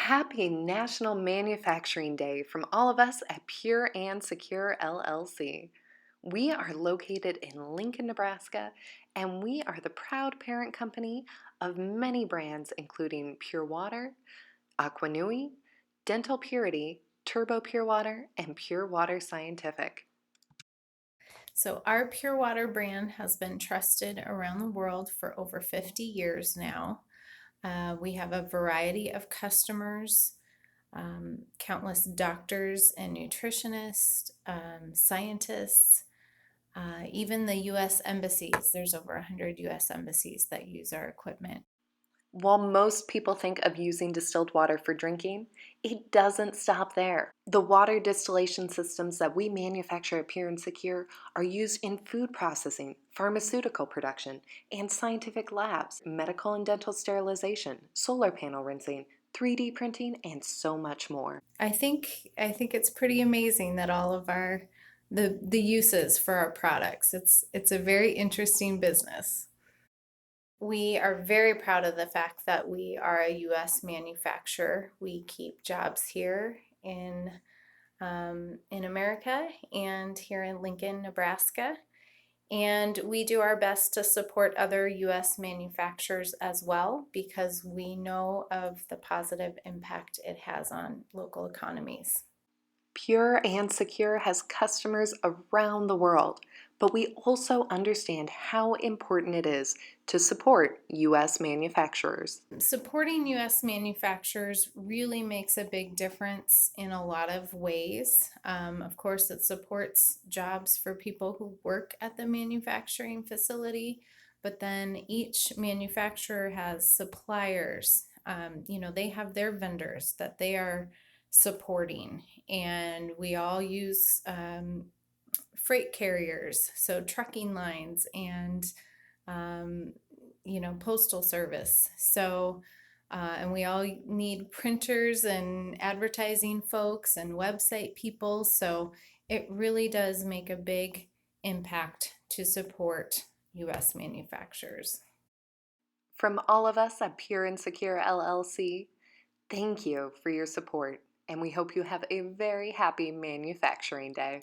Happy National Manufacturing Day from all of us at Pure and Secure LLC. We are located in Lincoln, Nebraska, and we are the proud parent company of many brands including Pure Water, Aquanui, Dental Purity, Turbo Pure Water, and Pure Water Scientific. So, our Pure Water brand has been trusted around the world for over 50 years now. We have a variety of customers, countless doctors and nutritionists, scientists, even the U.S. embassies. There's over 100 U.S. embassies that use our equipment. While most people think of using distilled water for drinking, it doesn't stop there. The water distillation systems that we manufacture at Pure and Secure are used in food processing, pharmaceutical production, and scientific labs, medical and dental sterilization, solar panel rinsing, 3D printing, and so much more. I think it's pretty amazing that all of the uses for our products. It's a very interesting business. We are very proud of the fact that we are a U.S. manufacturer. We keep jobs here in America and here in Lincoln, Nebraska. And we do our best to support other U.S. manufacturers as well because we know of the positive impact it has on local economies. Pure and Secure has customers around the world, but we also understand how important it is to support U.S. manufacturers. Supporting U.S. manufacturers really makes a big difference in a lot of ways. Of course, it supports jobs for people who work at the manufacturing facility, but then each manufacturer has suppliers. They have their vendors that they are supporting, and we all use freight carriers, so trucking lines and postal service. So, and we all need printers and advertising folks and website people. So it really does make a big impact to support U.S. manufacturers. From all of us at Pure and Secure LLC, thank you for your support, and we hope you have a very happy Manufacturing Day.